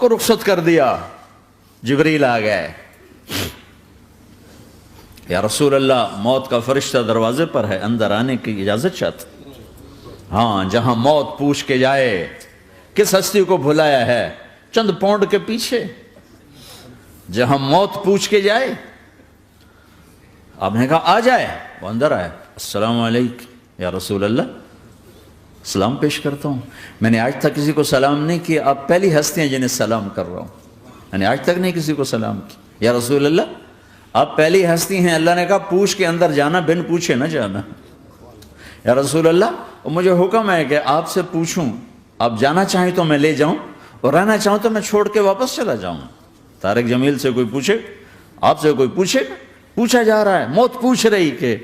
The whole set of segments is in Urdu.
کو رخصت کر دیا، جبریل آ گئے، یا رسول اللہ موت کا فرشتہ دروازے پر ہے، اندر آنے کی اجازت چاہتا۔ ہاں، جہاں موت پوچھ کے جائے کس ہستی کو بھلایا ہے، چند پونڈ کے پیچھے، جہاں موت پوچھ کے جائے۔ آپ نے کہا آ جائے، وہ اندر آئے، السلام علیکم یا رسول اللہ، سلام پیش کرتا ہوں، میں نے آج تک کسی کو سلام نہیں کیا، آپ پہلی ہستی ہیں جنہیں سلام کر رہا ہوں، میں نے آج تک نہیں کسی کو سلام کیا، یا رسول اللہ آپ پہلی ہستی ہیں، اللہ نے کہا پوچھ کے اندر جانا، بن پوچھے نہ جانا۔ یا رسول اللہ مجھے حکم ہے کہ آپ سے پوچھوں، آپ جانا چاہیں تو میں لے جاؤں، اور رہنا چاہوں تو میں چھوڑ کے واپس چلا جاؤں۔ طارق جمیل سے کوئی پوچھے، آپ سے کوئی پوچھے، پوچھا جا رہا ہے، موت پوچھ رہی کہ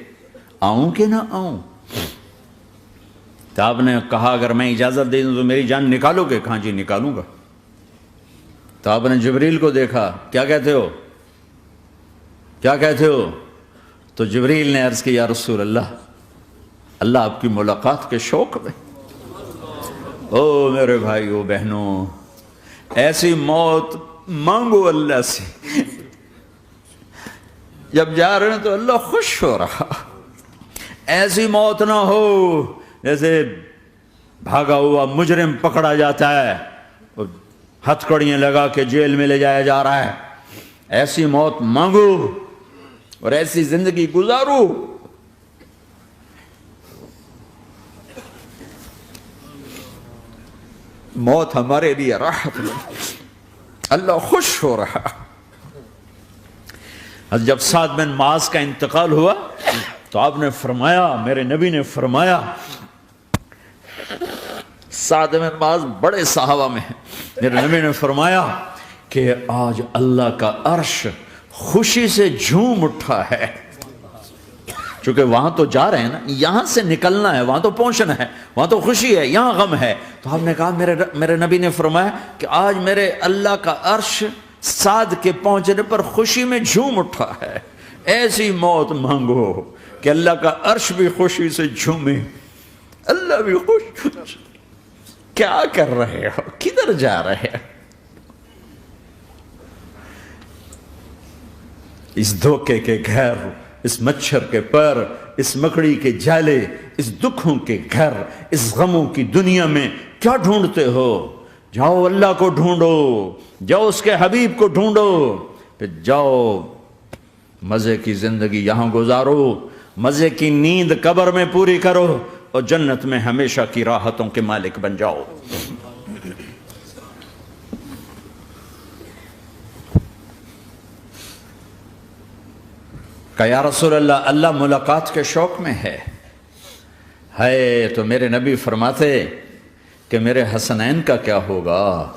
آؤں کہ نہ آؤں۔ تو آپ نے کہا اگر میں اجازت دے دوں تو میری جان نکالو گے؟ کہاں جی نکالوں گا۔ تو آپ نے جبریل کو دیکھا، کیا کہتے ہو، کیا کہتے ہو؟ تو جبریل نے عرض کی یا رسول اللہ، اللہ آپ کی ملاقات کے شوق میں۔ او میرے بھائیو بہنوں، ایسی موت مانگو اللہ سے، جب جا رہے ہیں تو اللہ خوش ہو رہا، ایسی موت نہ ہو جیسے بھاگا ہوا مجرم پکڑا جاتا ہے، ہتھکڑیاں لگا کے جیل میں لے جایا جا رہا ہے، ایسی موت مانگو اور ایسی زندگی گزارو۔ موت ہمارے لیے راحت ہے، اللہ خوش ہو رہا۔ جب سعد بن معاذ کا انتقال ہوا تو آپ نے فرمایا، میرے نبی نے فرمایا، سعد بن معاذ بڑے صحابہ میں ہیں، میرے نبی نے فرمایا کہ آج اللہ کا عرش خوشی سے جھوم اٹھا ہے، چونکہ وہاں تو جا رہے ہیں نا، یہاں سے نکلنا ہے، وہاں تو پہنچنا ہے، وہاں تو خوشی ہے، یہاں غم ہے۔ تو آپ نے کہا، میرے نبی نے فرمایا کہ آج میرے اللہ کا عرش سعد کے پہنچنے پر خوشی میں جھوم اٹھا ہے۔ ایسی موت مانگو کہ اللہ کا عرش بھی خوشی سے جھومے، اللہ بھی خوش۔ کیا کر رہے ہو، کدھر جا رہے ہو؟ اس دھوکے کے گھر، اس مچھر کے پر، اس مکڑی کے جالے، اس دکھوں کے گھر، اس غموں کی دنیا میں کیا ڈھونڈتے ہو؟ جاؤ اللہ کو ڈھونڈو، جاؤ اس کے حبیب کو ڈھونڈو، پھر جاؤ مزے کی زندگی یہاں گزارو، مزے کی نیند قبر میں پوری کرو، اور جنت میں ہمیشہ کی راحتوں کے مالک بن جاؤ۔ کہ یا رسول اللہ، اللہ ملاقات کے شوق میں ہے۔ تو میرے نبی فرماتے کہ میرے حسنین کا کیا ہوگا؟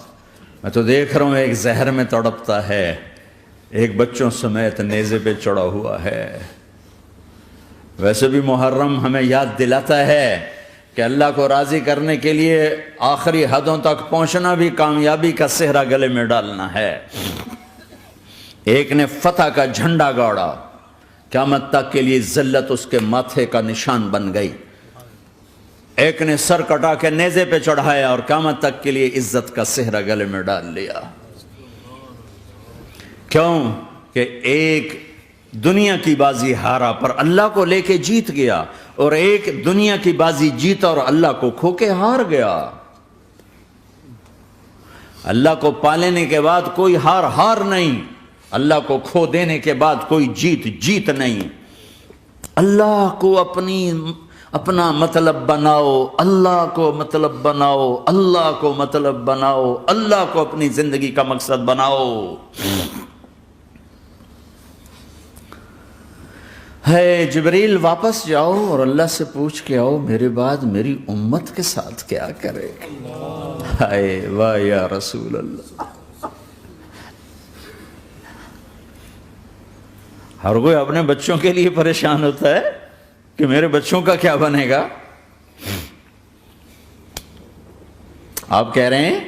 میں تو دیکھ رہا ہوں ایک زہر میں تڑپتا ہے، ایک بچوں سمیت نیزے پہ چڑھا ہوا ہے۔ ویسے بھی محرم ہمیں یاد دلاتا ہے کہ اللہ کو راضی کرنے کے لیے آخری حدوں تک پہنچنا بھی کامیابی کا صحرا گلے میں ڈالنا ہے۔ ایک نے فتح کا جھنڈا گاڑا، قیامت تک کے لیے ذلت اس کے ماتھے کا نشان بن گئی۔ ایک نے سر کٹا کے نیزے پہ چڑھایا اور قیامت تک کے لیے عزت کا صحرا گلے میں ڈال لیا۔ کیوں کہ ایک دنیا کی بازی ہارا پر اللہ کو لے کے جیت گیا، اور ایک دنیا کی بازی جیتا اور اللہ کو کھو کے ہار گیا۔ اللہ کو پالینے کے بعد کوئی ہار نہیں، اللہ کو کھو دینے کے بعد کوئی جیت نہیں۔ اللہ کو اپنا مطلب بناؤ، اللہ کو مطلب بناؤ، اللہ کو مطلب بناؤ، اللہ کو اپنی زندگی کا مقصد بناؤ۔ جبریل واپس جاؤ اور اللہ سے پوچھ کے آؤ، میرے بعد میری امت کے ساتھ کیا کرے گا؟ واہ یا رسول اللہ۔ ہر کوئی اپنے بچوں کے لیے پریشان ہوتا ہے کہ میرے بچوں کا کیا بنے گا۔ آپ کہہ رہے ہیں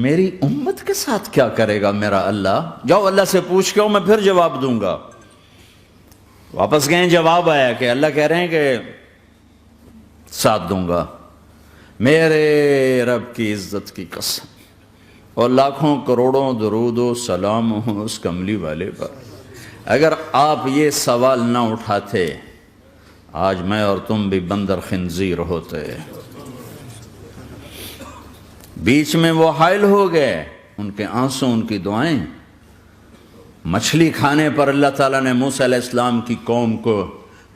میری امت کے ساتھ کیا کرے گا میرا اللہ؟ جاؤ اللہ سے پوچھ کے آؤ، میں پھر جواب دوں گا۔ واپس گئے، جواب آیا کہ اللہ کہہ رہے ہیں کہ ساتھ دوں گا۔ میرے رب کی عزت کی قسم، اور لاکھوں کروڑوں درود و سلام ہوں اس کملی والے پر۔ اگر آپ یہ سوال نہ اٹھاتے آج میں اور تم بھی بندر خنزیر ہوتے۔ بیچ میں وہ حائل ہو گئے، ان کے آنسوں، ان کی دعائیں۔ مچھلی کھانے پر اللہ تعالیٰ نے موسیٰ علیہ السلام کی قوم کو،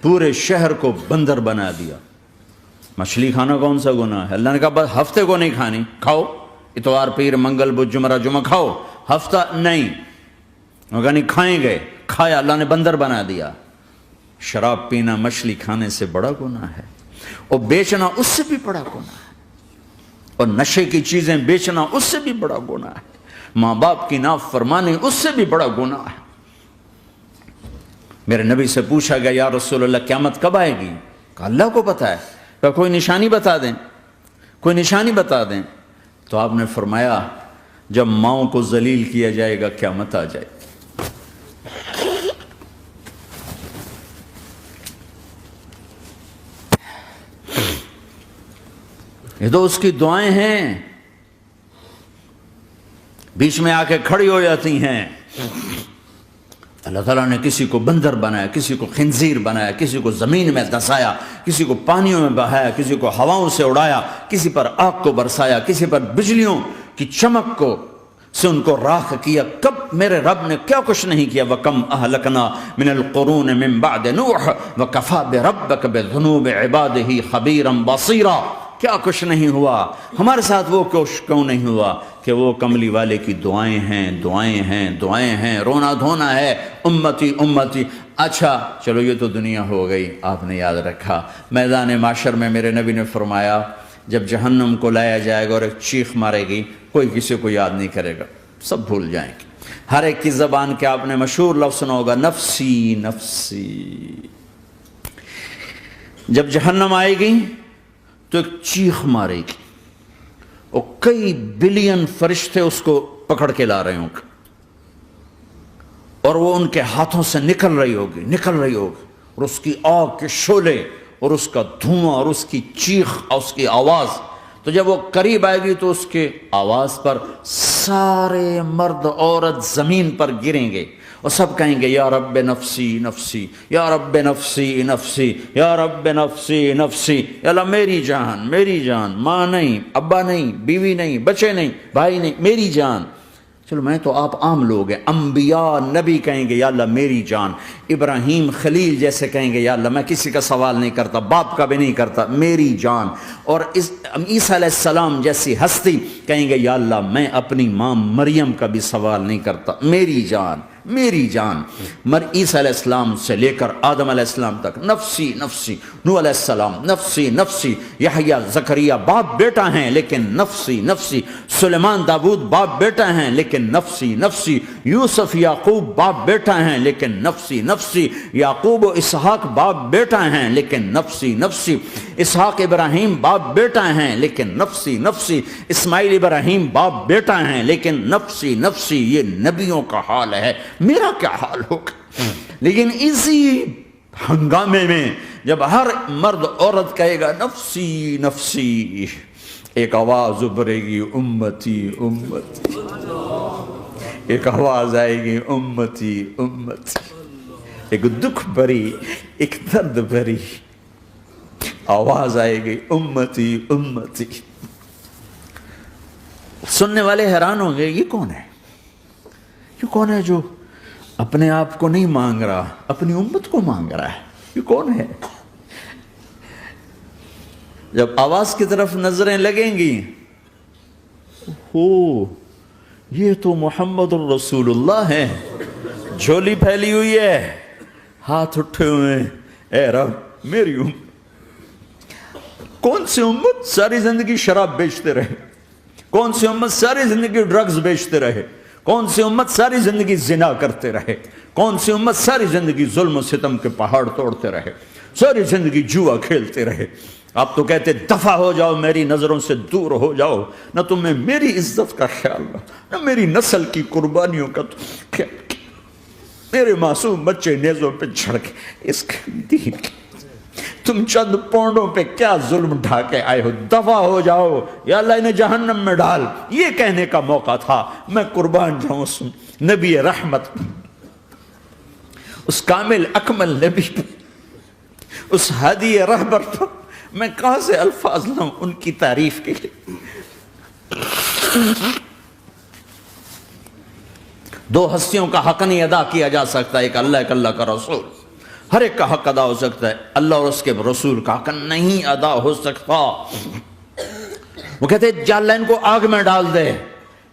پورے شہر کو بندر بنا دیا۔ مچھلی کھانا کون سا گناہ ہے؟ اللہ نے کہا بس ہفتے کو نہیں کھانی، کھاؤ، اتوار پیر منگل بدھ جمعہ جمعہ کھاؤ، ہفتہ نہیں۔ مگر نہیں کھائیں گے، کھایا، اللہ نے بندر بنا دیا۔ شراب پینا مچھلی کھانے سے بڑا گناہ ہے، اور بیچنا اس سے بھی بڑا گناہ ہے، اور نشے کی چیزیں بیچنا اس سے بھی بڑا گناہ ہے، ماں باپ کی نافرمانی اس سے بھی بڑا گناہ ہے۔ میرے نبی سے پوچھا گیا یا رسول اللہ قیامت کب آئے گی؟ کہا اللہ کو پتہ ہے۔ کہا کوئی نشانی بتا دیں، کوئی نشانی بتا دیں۔ تو آپ نے فرمایا جب ماؤں کو ذلیل کیا جائے گا قیامت آ جائے گی۔ یہ تو اس کی دعائیں ہیں، بیچ میں آ کے کھڑی ہو جاتی ہیں۔ اللہ تعالیٰ نے کسی کو بندر بنایا، کسی کو خنزیر بنایا، کسی کو زمین میں دسایا، کسی کو پانیوں میں بہایا، کسی کو ہواؤں سے اڑایا، کسی پر آگ کو برسایا، کسی پر بجلیوں کی چمک کو سے ان کو راکھ کیا۔ کب میرے رب نے کیا کچھ نہیں کیا۔ وَكَمْ أَهْلَكْنَا مِنَ الْقُرُونِ مِنْ بَعْدِ نُوحٍ وَكَفَى بِرَبِّكَ بِذُنُوبِ عِبَادِهِ خَبِيرًا بَصِيرًا۔ کیا کچھ نہیں ہوا ہمارے ساتھ، وہ کچھ کیوں نہیں ہوا کہ وہ کملی والے کی دعائیں ہیں، دعائیں ہیں، دعائیں ہیں، رونا دھونا ہے، امتی امتی۔ اچھا چلو یہ تو دنیا ہو گئی، آپ نے یاد رکھا۔ میدان معاشر میں میرے نبی نے فرمایا جب جہنم کو لایا جائے گا اور ایک چیخ مارے گی، کوئی کسی کو یاد نہیں کرے گا، سب بھول جائیں گے۔ ہر ایک کی زبان کے آپ نے مشہور لفظ سنا ہوگا نفسی نفسی۔ جب جہنم آئے گی تو ایک چیخ مارے گی، اور کئی بلین فرشتے اس کو پکڑ کے لا رہے ہوں گے، اور وہ ان کے ہاتھوں سے نکل رہی ہوگی، اور اس کی آگ کے شعلے اور اس کا دھواں اور اس کی چیخ اور اس کی آواز۔ تو جب وہ قریب آئے گی تو اس کے آواز پر سارے مرد عورت زمین پر گریں گے، اور سب کہیں گے یا رب نفسی نفسی، یا رب نفسی نفسی، یا رب نفسی نفسی۔ یا اللہ میری جان، میری جان، ماں نہیں، ابا نہیں، بیوی نہیں، بچے نہیں، بھائی نہیں، میری جان۔ چلو میں تو آپ عام لوگ ہیں، انبیاء نبی کہیں گے یا اللہ میری جان، ابراہیم خلیل جیسے کہیں گے یا اللہ میں کسی کا سوال نہیں کرتا، باپ کا بھی نہیں کرتا، میری جان۔ اور عیسیٰ علیہ السلام جیسی ہستی کہیں گے یا اللہ میں اپنی ماں مریم کا بھی سوال نہیں کرتا، میری جان، میری جان۔ عیسیٰ علیہ السلام سے لے کر آدم علیہ السلام تک نفسی نفسی، نوح علیہ السلام نفسی نفسی، یحییٰ زکریا باپ بیٹا ہیں لیکن نفسی نفسی، سلیمان داؤد باپ بیٹا ہیں لیکن نفسی نفسی، یوسف یعقوب باپ بیٹا ہیں لیکن نفسی نفسی، یعقوب و اسحاق باپ بیٹا ہیں لیکن نفسی نفسی، اسحاق ابراہیم باپ بیٹا ہیں لیکن نفسی نفسی، اسماعیل ابراہیم باپ بیٹا ہیں لیکن نفسی نفسی۔ یہ نبیوں کا حال ہے، میرا کیا حال ہوگا؟ لیکن اسی ہنگامے میں جب ہر مرد عورت کہے گا نفسی نفسی، ایک آواز ابھرے گی امتی امتی، ایک آواز آئے گی امتی امتی، ایک دکھ بھری، ایک درد بھری آواز آئے گی امتی امتی۔ سننے والے حیران ہوں گے یہ کون ہے، یہ کون ہے جو اپنے آپ کو نہیں مانگ رہا، اپنی امت کو مانگ رہا ہے، یہ کون ہے؟ جب آواز کی طرف نظریں لگیں گی، ہو یہ تو محمد الرسول اللہ ہے، جھولی پھیلی ہوئی ہے، ہاتھ اٹھے ہوئے ہیں، اے رب میری امت۔ کون سی امت ساری زندگی شراب بیچتے رہے، کون سی امت ساری زندگی ڈرگز بیچتے رہے، کون سی امت ساری زندگی زنا کرتے رہے، کون سی امت ساری زندگی ظلم و ستم کے پہاڑ توڑتے رہے، ساری زندگی جوا کھیلتے رہے۔ آپ تو کہتے دفع ہو جاؤ، میری نظروں سے دور ہو جاؤ، نہ تمہیں میری عزت کا خیال رہا، نہ میری نسل کی قربانیوں کا خیال کیا، میرے معصوم بچے نیزوں پہ چڑھ کے اس کے دین کی تم چند پونڈوں پہ کیا ظلم ڈھا کے آئے ہو، دفع ہو جاؤ یا اللہ انہیں جہنم میں ڈال، یہ کہنے کا موقع تھا۔ میں قربان جاؤں اس نبی رحمت، اس کامل اکمل نبی پر، اس ہادی رہبر پر میں کہاں سے الفاظ لاؤں ان کی تعریف کے لیے۔ دو ہستیوں کا حق نہیں ادا کیا جا سکتا، ایک اللہ، ایک اللہ کا رسول۔ ہر ایک کا حق ادا ہو سکتا ہے، اللہ اور اس کے رسول کا حق نہیں ادا ہو سکتا۔ وہ کہتے جا اللہ ان کو آگ میں ڈال دے۔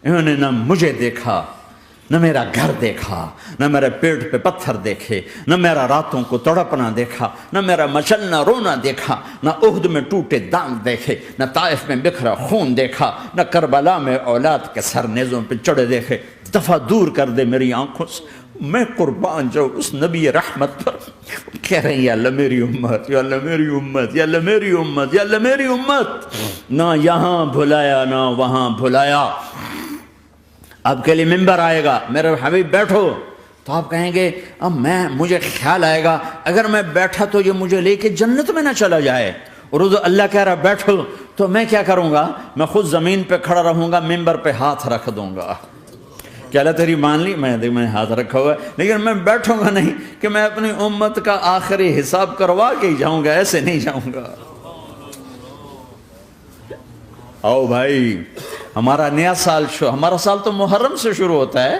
انہوں نے نہ مجھے دیکھا، نہ میرا گھر دیکھا، نہ میرے پیٹ پہ پتھر دیکھے، نہ میرا راتوں کو تڑپنا دیکھا، نہ میرا مچلنا رونا دیکھا، نہ احد میں ٹوٹے دانت دیکھے، نہ طائف میں بکھرا خون دیکھا، نہ کربلا میں اولاد کے سر نیزوں پہ چڑھے دیکھے۔ دفعہ دور کر دے میری آنکھوں سے۔ میں قربان جاؤں اس نبی رحمت پر۔ کہہ رہے ہیں یا اللہ میری امت، یا اللہ میری امت، یا اللہ میری امت، یا اللہ میری امت۔ نہ یہاں بھلایا نہ وہاں بھلایا۔ آپ کے لیے ممبر آئے گا، میرے حبیب بیٹھو، تو آپ کہیں گے اب مجھے خیال آئے گا اگر میں بیٹھا تو یہ مجھے لے کے جنت میں نہ چلا جائے، اور اللہ کہہ رہا بیٹھو تو میں کیا کروں گا؟ میں خود زمین پہ کھڑا رہوں گا، ممبر پہ ہاتھ رکھ دوں گا کہ اللہ تیری مان لی، میں ہاتھ رکھا ہوا ہے، لیکن میں بیٹھوں گا نہیں کہ میں اپنی امت کا آخری حساب کروا کے ہی جاؤں گا، ایسے نہیں جاؤں گا۔ آؤ بھائی، ہمارا نیا سال ہمارا سال تو محرم سے شروع ہوتا ہے،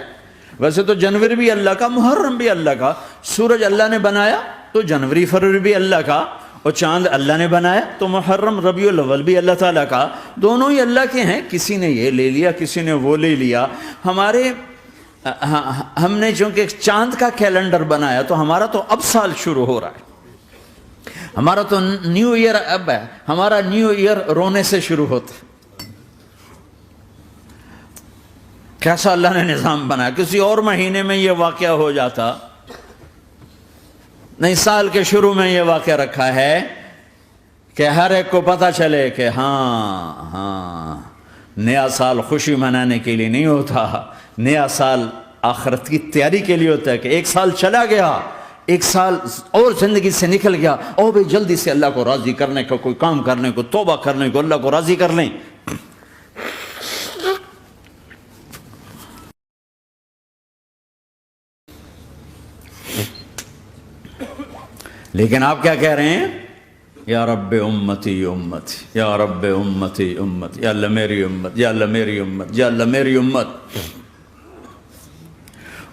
ویسے تو جنوری بھی اللہ کا، محرم بھی اللہ کا، سورج اللہ نے بنایا تو جنوری فروری بھی اللہ کا، اور چاند اللہ نے بنایا تو محرم ربیع الاول بھی اللہ تعالیٰ کا، دونوں ہی اللہ کے ہیں۔ کسی نے یہ لے لیا، کسی نے وہ لے لیا۔ ہم نے چونکہ چاند کا کیلنڈر بنایا تو ہمارا تو اب سال شروع ہو رہا ہے، ہمارا تو نیو ایئر اب ہے، ہمارا نیو ایئر رونے سے شروع ہوتا ہے۔ کیسا اللہ نے نظام بنایا، کسی اور مہینے میں یہ واقعہ ہو جاتا، نہیں سال کے شروع میں یہ واقعہ رکھا ہے کہ ہر ایک کو پتہ چلے کہ ہاں نیا سال خوشی منانے کے لیے نہیں ہوتا، نیا سال آخرت کی تیاری کے لیے ہوتا ہے کہ ایک سال چلا گیا، ایک سال اور زندگی سے نکل گیا، اور بھی جلدی سے اللہ کو راضی کرنے کو، کوئی کام کرنے کو، توبہ کرنے کو، اللہ کو راضی کر لیں۔ لیکن آپ کیا کہہ رہے ہیں؟ یا رب امتی امت، یا رب امتی امت، یا اللہ میری امت، یا اللہ میری امت، یا اللہ میری امت۔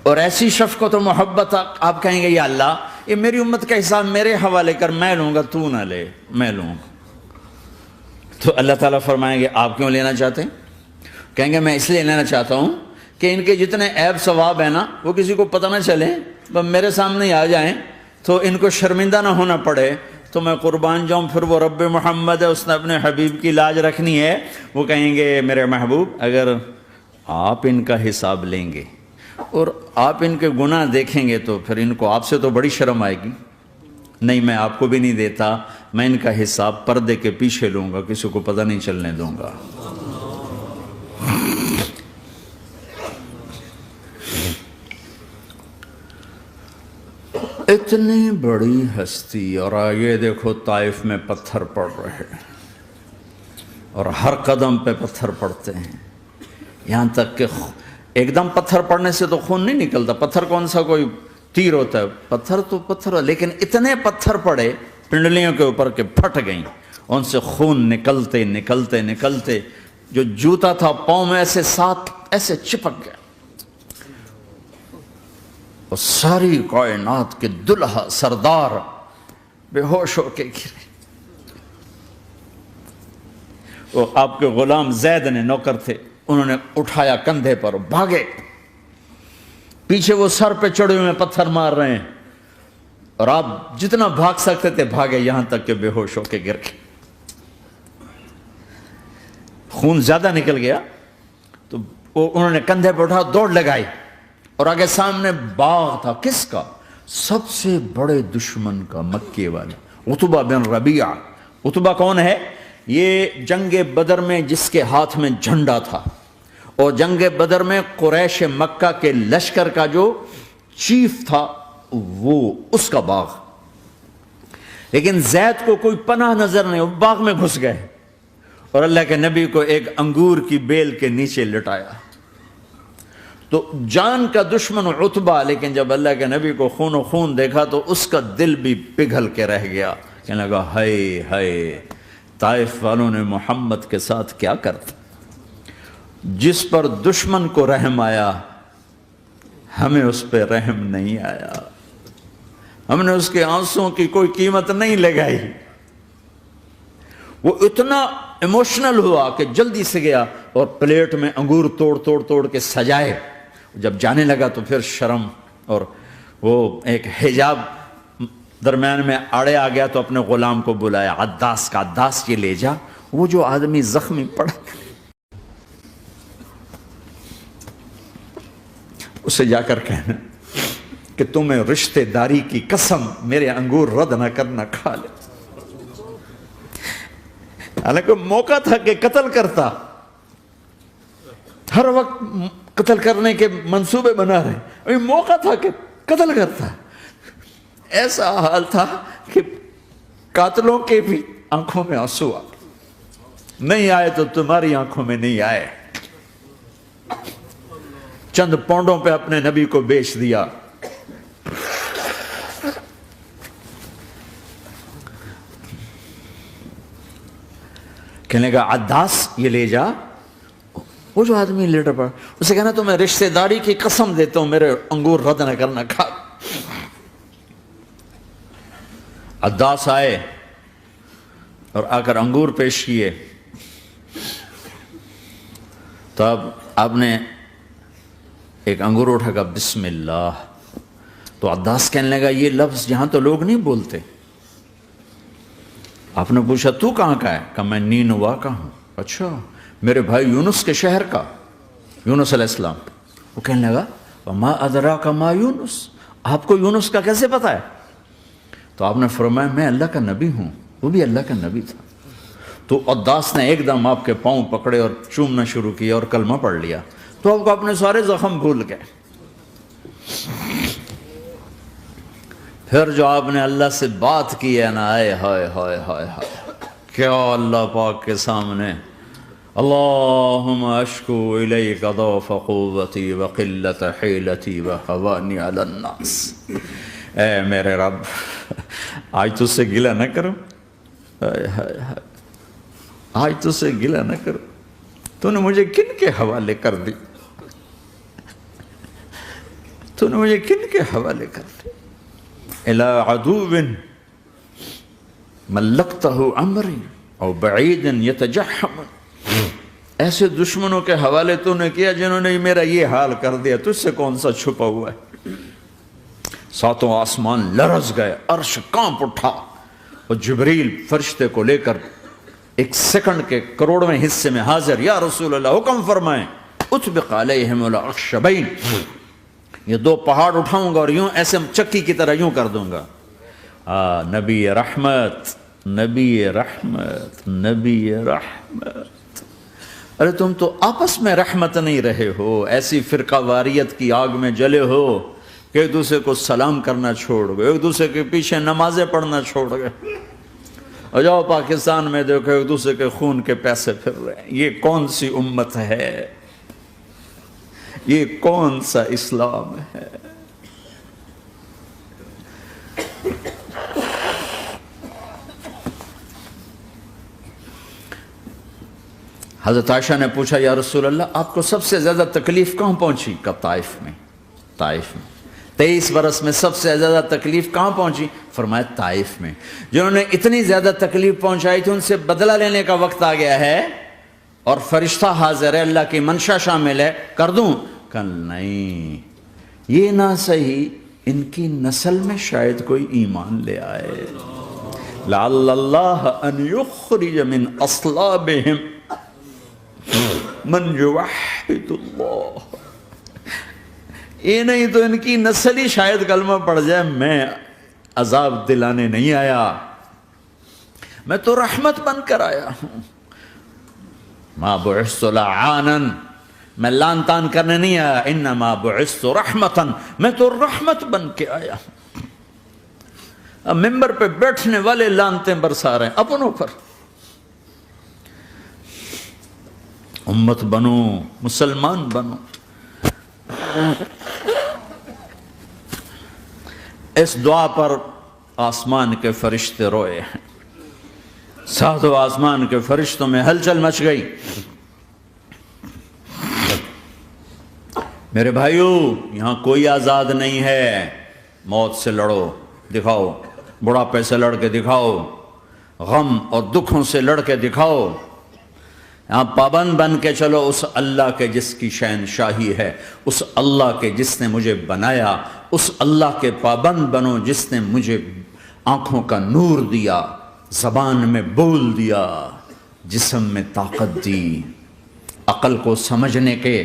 اور ایسی شفقت و محبت آپ کہیں گے یا اللہ یہ میری امت کا حساب میرے حوالے کر، میں لوں گا، تو نہ لے، میں لوں گا۔ تو اللہ تعالیٰ فرمائیں گے آپ کیوں لینا چاہتے ہیں؟ کہیں گے میں اس لیے لینا چاہتا ہوں کہ ان کے جتنے عیب ثواب ہیں نا وہ کسی کو پتہ نہ چلے، بس میرے سامنے ہی آ جائیں تو ان کو شرمندہ نہ ہونا پڑے، تو میں قربان جاؤں۔ پھر وہ رب محمد ہے، اس نے اپنے حبیب کی لاج رکھنی ہے، وہ کہیں گے میرے محبوب اگر آپ ان کا حساب لیں گے اور آپ ان کے گناہ دیکھیں گے تو پھر ان کو آپ سے تو بڑی شرم آئے گی، نہیں میں آپ کو بھی نہیں دیتا، میں ان کا حساب پردے کے پیچھے لوں گا، کسی کو پتہ نہیں چلنے دوں گا۔ اتنی بڑی ہستی، اور آگے دیکھو طائف میں پتھر پڑ رہے ہیں، اور ہر قدم پہ پتھر پڑتے ہیں، یہاں تک کہ ایک دم پتھر پڑنے سے تو خون نہیں نکلتا، پتھر کون سا کوئی تیر ہوتا ہے، پتھر تو پتھر، لیکن اتنے پتھر پڑے پنڈلیوں کے اوپر کہ پھٹ گئیں، ان سے خون نکلتے نکلتے نکلتے جو جوتا تھا پاؤں میں ایسے ساتھ ایسے چپک گیا، اور ساری کائنات کے دلہا سردار بے ہوش ہو کے گرے۔ وہ آپ کے غلام زید نے نوکر تھے، انہوں نے اٹھایا کندھے پر، بھاگے، پیچھے وہ سر پہ چڑھے ہوئے پتھر مار رہے ہیں، اور آپ جتنا بھاگ سکتے تھے بھاگے، یہاں تک کہ بے ہوش ہو کے گر گئے۔ خون زیادہ نکل گیا تو انہوں نے کندھے پہ اٹھا، دوڑ لگائی، اور آگے سامنے باغ تھا، کس کا؟ سب سے بڑے دشمن کا، مکے والے عتبہ بن ربیعہ۔ عتبہ کون ہے؟ یہ جنگ بدر میں جس کے ہاتھ میں جھنڈا تھا، اور جنگ بدر میں قریش مکہ کے لشکر کا جو چیف تھا وہ، اس کا باغ۔ لیکن زید کو کوئی پناہ نظر نہیں، وہ باغ میں گھس گئے اور اللہ کے نبی کو ایک انگور کی بیل کے نیچے لٹایا۔ تو جان کا دشمن عتبہ، لیکن جب اللہ کے نبی کو خون و خون دیکھا تو اس کا دل بھی پگھل کے رہ گیا، کہنے لگا ہائے ہائے، طائف والوں نے محمد کے ساتھ کیا کرتا۔ جس پر دشمن کو رحم آیا ہمیں اس پہ رحم نہیں آیا، ہم نے اس کے آنسوں کی کوئی قیمت نہیں لگائی۔ وہ اتنا ایموشنل ہوا کہ جلدی سے گیا اور پلیٹ میں انگور توڑ کے سجائے۔ جب جانے لگا تو پھر شرم اور وہ ایک حجاب درمیان میں آڑے آ گیا، تو اپنے غلام کو بلایا، عداس کا، عداس یہ لے جا وہ جو آدمی زخمی پڑا اسے جا کر کہنا کہ تمہیں رشتہ داری کی قسم میرے انگور رد نہ کرنا، کھا لے۔ حالانکہ موقع تھا کہ قتل کرتا، ہر وقت قتل کرنے کے منصوبے بنا رہے، ابھی موقع تھا کہ قتل کرتا۔ ایسا حال تھا کہ قاتلوں کے بھی آنکھوں میں آنسو آ نہیں آئے تو تمہاری آنکھوں میں نہیں آئے۔ چند پونڈوں پہ اپنے نبی کو بیچ دیا۔ کہنے لگا عداس یہ لے جا، وہ جو آدمی لیٹر پڑا اسے کہنا تو میں رشتہ داری کی قسم دیتا ہوں میرے انگور رد نہ کرنا، کھا۔ عداس آئے اور آ کر انگور پیش کیے، تو اب آپ نے ایک انگور اٹھا کر بسم اللہ، تو عداس کہنے لگا یہ لفظ یہاں تو لوگ نہیں بولتے۔ آپ نے پوچھا تو کہاں کا ہے؟ کہا میں نینوا کا ہوں۔ اچھا، میرے بھائی یونس کے شہر کا، یونس علیہ السلام۔ وہ کہنے لگا وما ادراک ما یونس، آپ کو یونس کا کیسے پتا ہے؟ تو آپ نے فرمایا میں اللہ کا نبی ہوں، وہ بھی اللہ کا نبی تھا۔ تو عداس نے ایک دم آپ کے پاؤں پکڑے اور چومنا شروع کیا اور کلمہ پڑھ لیا، تو آپ کو اپنے سارے زخم بھول گئے۔ پھر جو آپ نے اللہ سے بات کی ہے نا، آئے ہائے ہائے ہائے ہائے، کیا اللہ پاک کے سامنے اللہم اشکو الیک ضعف قوتی وقلت حیلتی وہوانی علی الناس، اے میرے رب آج تجھ سے گلہ نہ کروں، آج تجھ سے گلہ نہ کروں، تو نے مجھے کن کے حوالے کر دی، تو نے مجھے کن کے حوالے کر دی، الی عدو ملکتہ امری او بعید یتجحم، ایسے دشمنوں کے حوالے تو نے کیا جنہوں نے میرا یہ حال کر دیا، تجھ سے کون سا چھپا ہوا ہے۔ ساتوں آسمان لرز گئے، عرش کانپ اٹھا، اور جبریل فرشتے کو لے کر ایک سیکنڈ کے کروڑویں حصے میں حاضر، یا رسول اللہ حکم فرمائیں اطبق علیہم الاخشبین، یہ دو پہاڑ اٹھاؤں گا اور یوں ایسے چکی کی طرح یوں کر دوں گا۔ نبی رحمت، نبی رحمت، نبی رحمت۔ ارے تم تو آپس میں رحمت نہیں رہے ہو، ایسی فرقہ واریت کی آگ میں جلے ہو کہ ایک دوسرے کو سلام کرنا چھوڑ گئے، ایک دوسرے کے پیچھے نمازیں پڑھنا چھوڑ گئے، اور جاؤ پاکستان میں دیکھو ایک دوسرے کے خون کے پیسے پھر رہے ہیں۔ یہ کون سی امت ہے؟ یہ کون سا اسلام ہے؟ حضرت عائشہ نے پوچھا یا رسول اللہ آپ کو سب سے زیادہ تکلیف کہاں پہنچی؟ کہا طائف میں، طائف میں۔ 23 برس میں سب سے زیادہ تکلیف کہاں پہنچی؟ فرمایا طائف میں۔ جنہوں نے اتنی زیادہ تکلیف پہنچائی تھی ان سے بدلہ لینے کا وقت آ گیا ہے، اور فرشتہ حاضر ہے، اللہ کی منشا شامل ہے، کر دوں؟ کہ نہیں، یہ نہ صحیح، ان کی نسل میں شاید کوئی ایمان لے آئے، لعل اللہ ان یخرج من اصلابہم من یوحد اللہ، یہ نہیں تو ان کی نسل ہی شاید کلمہ پڑھ جائے۔ میں عذاب دلانے نہیں آیا، میں تو رحمت بن کر آیا ہوں۔ ما بعثت لعانا، میں لان تان کرنے نہیں آیا، انما بعثت رحمتا، میں تو رحمت بن کے آیا ہوں۔ اب ممبر پہ بیٹھنے والے لانتیں برسا رہے ہیں اپنوں پر. امت بنو، مسلمان بنو. اس دعا پر آسمان کے فرشتے روئے ہیں. ساتوں آسمان کے فرشتوں میں ہلچل مچ گئی. میرے بھائیو، یہاں کوئی آزاد نہیں ہے. موت سے لڑو، دکھاؤ. بڑھاپے سے لڑ کے دکھاؤ. غم اور دکھوں سے لڑ کے دکھاؤ. یہاں پابند بن کے چلو اس اللہ کے جس کی شہنشاہی ہے، اس اللہ کے جس نے مجھے بنایا. اس اللہ کے پابند بنو جس نے مجھے آنکھوں کا نور دیا، زبان میں بول دیا، جسم میں طاقت دی، عقل کو سمجھنے کے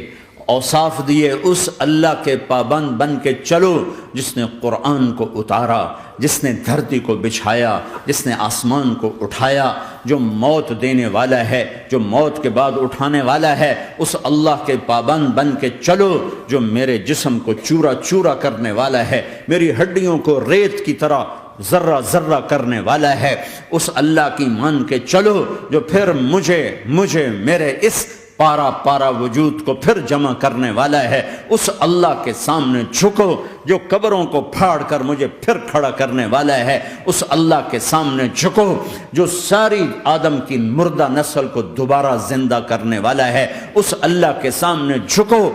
اوصاف دیے. اس اللہ کے پابند بن کے چلو جس نے قرآن کو اتارا، جس نے دھرتی کو بچھایا، جس نے آسمان کو اٹھایا، جو موت دینے والا ہے، جو موت کے بعد اٹھانے والا ہے. اس اللہ کے پابند بن کے چلو جو میرے جسم کو چورا چورا کرنے والا ہے، میری ہڈیوں کو ریت کی طرح ذرہ ذرہ کرنے والا ہے. اس اللہ کی مان کے چلو جو پھر مجھے میرے اس پارا پارا وجود کو پھر جمع کرنے والا ہے. اس اللہ کے سامنے جھکو جو قبروں کو پھاڑ کر مجھے پھر کھڑا کرنے والا ہے. اس اللہ کے سامنے جھکو جو ساری آدم کی مردہ نسل کو دوبارہ زندہ کرنے والا ہے. اس اللہ کے سامنے جھکو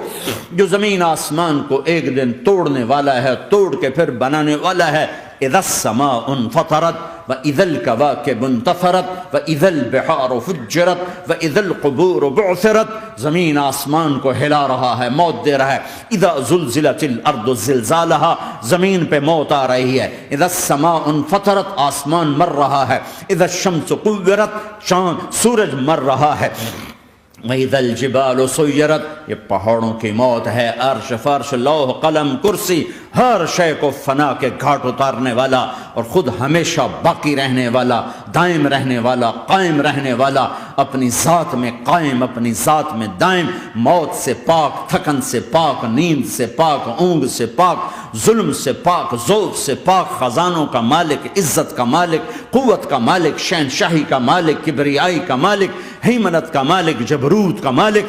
جو زمین آسمان کو ایک دن توڑنے والا ہے، توڑ کے پھر بنانے والا ہے. اذا السماء انفطرت واذا الكواكب انتثرت واذا البحار فجرت واذا القبور بعثرت. زمین آسمان کو ہلا رہا ہے، موت دے رہا ہے. اذا زلزلت الارض زلزالها، زمین پہ موت آ رہی ہے. اذا السماء انفطرت، آسمان مر رہا ہے. اذا الشمس قورت، چاند سورج مر رہا ہے. وَإِذَا الْجِبَالُ سُيِّرَتْ، یہ پہاڑوں کی موت ہے. عرش فرش لوح قلم کرسی، ہر شے کو فنا کے گھاٹ اتارنے والا اور خود ہمیشہ باقی رہنے والا، دائم رہنے والا، قائم رہنے والا، اپنی ذات میں قائم، اپنی ذات میں دائم، موت سے پاک، تھکن سے پاک، نیند سے پاک، اونگ سے پاک، ظلم سے پاک، ذوق سے پاک، خزانوں کا مالک، عزت کا مالک، قوت کا مالک، شہنشاہی کا مالک، کبریائی کا مالک، ہیمنت کا مالک، جبروت کا مالک،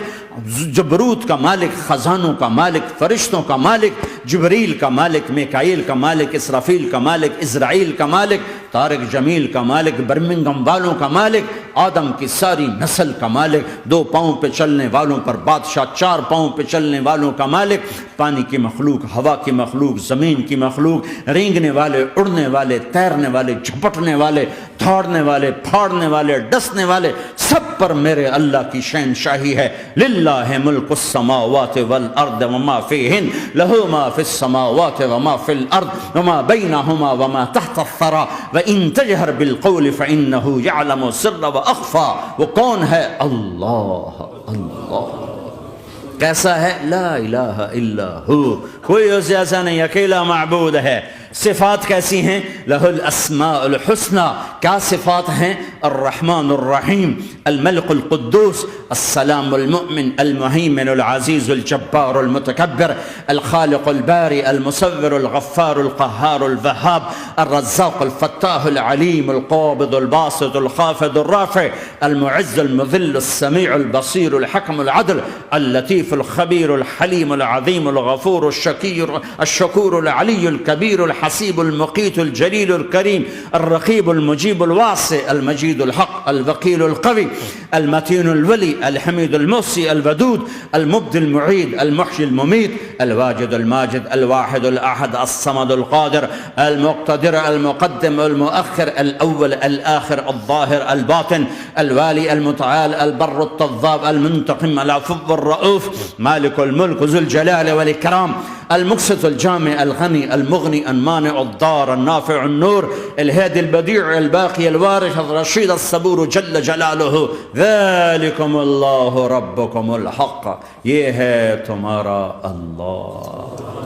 جبروت کا مالک، خزانوں کا مالک، فرشتوں کا مالک، جبریل کا مالک، میکائیل کا مالک، اسرافیل کا مالک، اسرائیل کا مالک، طارق جمیل کا مالک، برمنگم والوں کا مالک، آدم کی ساری نسل کا مالک، 2 پاؤں پہ چلنے والوں پر بادشاہ، 4 پاؤں پہ چلنے والوں کا مالک، پانی کی مخلوق، ہوا کی مخلوق، زمین کی مخلوق، رینگنے والے، اڑنے والے، تیرنے والے، جھپٹنے والے، دھاڑنے والے، پھاڑنے والے، ڈسنے والے، سب پر میرے اللہ کی شہنشاہی ہے. للہ ملک السماوات والارض وما فیہن، لہ ما فی السماوات وما فی الارض وما بینہما وما تحت الثری وان تجہر بالقول فانہ یعلم السر واخفی. وہ کون ہے؟ اللہ. اللہ کیسا ہے؟ لا الہ الا ہو، کوئی اس جیسا نہیں، اکیلا معبود ہے. صفات کیسی ہیں؟ لہ الاسماء الحسنى. کیا صفات ہیں؟ الرحمن الرحیم، الملک القدوس، السلام المؤمن، المہیمن العزیز الجبار المتکبر، الخالق الباری المصور الغفار القہار الوہاب، الرزاق الفتاح العلیم القابض الباسط الخافض الرافع، المعز المذل السمیع البصیر الحکم العدل، اللطیف الخبیر الحلیم العظیم الغفور الشکور العلی الکبیر الحسیب المقیت الجلیل الکریم، الرقیب المجیب الواسع، المجید الحق، الوکیل القوی، المتین الولی، الحمید المحصی، الودود، المبدی المعید، المحیی الممیت، الواجد الماجد، الواحد الاحد، الصمد القادر، المقتدر، المقدم، المؤخر، الاول، الاخر، الظاهر، الباطن، الوالي، المتعال، البر، التضاب، المنتقم، العفو، الرؤوف، مالك الملك، ذو الجلال والإكرام، المقسط، الجامع، الغني، المغني، المانع، الضار، النافع، النور، الهادي، البديع، الباقي، الوارث، الرشيد، الصبور جل جلاله. ذلكم الله ربكم الحق، یہ ہے تمہارا اللہ.